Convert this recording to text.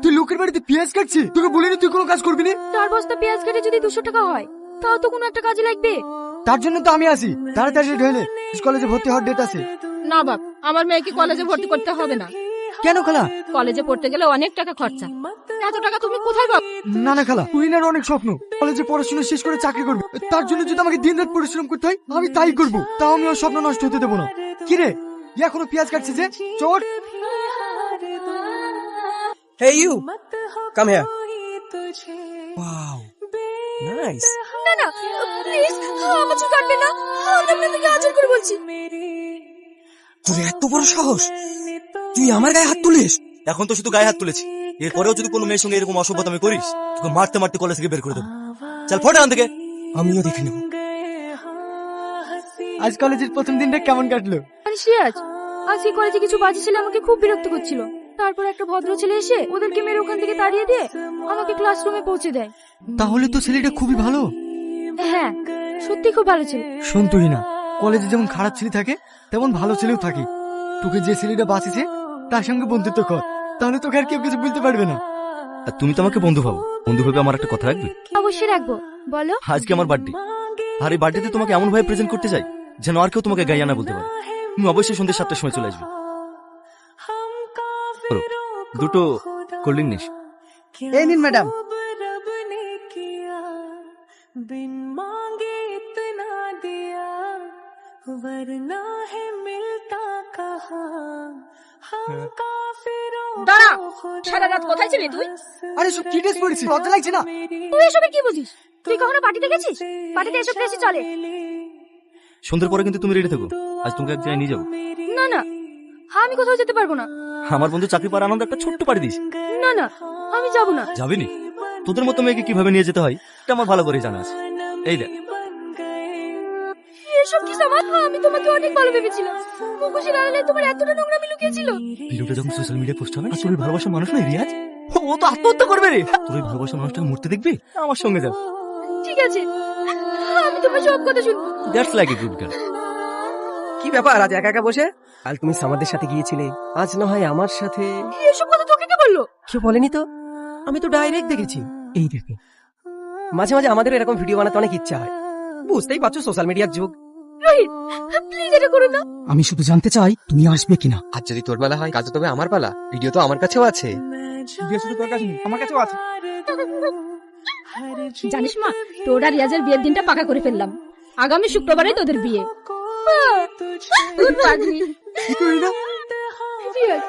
তুই লোকের বাড়িতে পেঁয়াজ কাটছিস, তোকে বলিনি তুই কোনো কাজ করবি না? 4 বস্তা পেঁয়াজ কেটে যদি 200 টাকা হয় তাও তো কোনো একটা কাজে লাগবে। তার জন্য তো আমি আসি, তাড়াতাড়ি রেডি হলে কলেজে ভর্তি হওয়ার ডেট আছে। না বাপ, আমার মেয়েকে কলেজে ভর্তি করতে হবে না। কেন খালা? কলেজে পড়তে গেলে অনেক টাকা খরচা, এত টাকা তুমি কোথায় পাবে? না না খালা, তুহিনার অনেক স্বপ্ন কলেজে পড়াশোনা শেষ করে চাকরি করবে, তার জন্য যদি আমাকে দিন রাত পরিশ্রম করতে হয় আমি তাই করব, তাও আমি ওর স্বপ্ন নষ্ট হতে দেবো না। কি রে, এখনো পেঁয়াজ কাটছিস যে? চোর! Hey you, come here. Wow, nice. না না প্লিজ, আমার চুল কাটবে না, আমি আপনাকে আদর করে বলছি। তোর এত বড় সাহস, তুই আমার গায়ে হাত তুলিস? এখন তো শুধু গায়ে হাত তুলেছি, এরপরেও যদি কোনো মেয়ের সঙ্গে এরকম অসভ্যতামি করিস তোকে মারতে মারতে কলেজ থেকে বের করে দেবো। চল ফটো আন থেকে। আমিও দেখে নেব। আজ কলেজের প্রথম দিনটা কেমন কাটলো? আরে সিরাজ, আজকে কলেজে কিছু বাজে ছেলে আমাকে খুব বিরক্ত করছিল। তারপর একটা ভদ্র ছেলে এসে ওদেরকে মেরে ওখান থেকে তাড়িয়ে দিয়ে আমাকে ক্লাসরুমে পৌঁছে দেয়। তাহলে তো ছেলেটা খুবই ভালো। হ্যাঁ, সত্যি খুব ভালো ছিল। শোন তুহিনা, কলেজে যেমন খারাপ ছেলে থাকে তেমন ভালো ছেলেও থাকে। তোকে যে ছেলেটা বাঁচিয়েছে তার সঙ্গে বন্ধুত্ব কর, তাহলে তোকে আর কেউ কিছু বলতে পারবে না। আর তুমি তো আমাকে বন্ধু ভাবো, বন্ধু ভাবে আমার একটা কথা রাখবে? অবশ্যই রাখবো, বলো। আজকে আমার বার্থডে, আর এই বার্থডেতে তোমাকে এমন ভাবে প্রেজেন্ট করতে চাই যেন আর কেউ তোমাকে গাইয়া না বলতে পারে। তুমি অবশ্যই সন্ধ্যে 7টার সময় চলে আসবে। দুটো কোল্ড ড্রিঙ্ক নিস। এই নিন ম্যাডাম। দাঁড়া, সারা রাত কোথায় ছিলি তুই? আরে সব কি ড্রেস পরেছিস, লজ্জা লাগছে না? তুই এসবে কি বুঝিস? তুই কখনো পার্টিতে গেছিস? পার্টিতে এসব ড্রেসই চলে। সন্ধ্যের পরে কিন্তু তুমি রেডি থাকো, আজ তোমাকে এক জায়গায় নিয়ে যাবো। না না, আমি কোথাও যেতে পারবো না। আমার বন্ধু চাকরি পাওয়ার আনন্দ একটা ছোট্ট পাড়ি দিস। না না, আমি যাবো না। যাবি নি? তোদের মতো মেয়েকে কিভাবে নিয়ে যেতে হয় এটা আমার ভালো করে জানা আছে। এই দেখ, এসব কি সমাজ? আমি তোমাকে অনেক ভালো ভেবেছিলাম। মুখোশের আড়ালে তোমার এতটা নোংরামি লুকিয়েছিল। ভিডিওটা যখন সোশ্যাল মিডিয়ায় পোস্ট হবে, আসলে ভালোবাসার মানুষ নয় রিয়াজ, ও তো আত্মহত্যা করবে রে। তোর এই ভালোবাসার মানুষটাকে মরতে দেখবি, আমার সঙ্গে যা। ঠিক আছে, আমি তোমার সব কথা শুনবো। That's like a good girl. কি ব্যাপার আজ একা একা বসে? কাল তুমি সামাদের সাথে গিয়েছিলে, আজ না হয় আমার সাথে। এসব কথা তোকে কে বললো? কেউ বলেনি তো, আমি তো ডাইরেক্ট দেখেছি। এই দেখে মাঝে মাঝে আমাদের এরকম ভিডিও বানাতে অনেক ইচ্ছা হয়, বুঝতেই পারছো সোশ্যাল মিডিয়ার যুগ। রোহিত, প্লিজ এটা করো না। আমি শুধু জানতে চাই তুমি আসবে কিনা। আর যদি তোর বেলা হয় কাজ তো তবে আমার পালা, ভিডিও তো আমার কাছেও আছে। শুধু তোর কাছে আমার কাছেও আছে। জানিস মা, তোর আর রিয়াজের বিয়ের দিনটা পাকা করে ফেললাম। আগামী শুক্রবারে তোদের বিয়ে। কি করি না? রিয়াজ,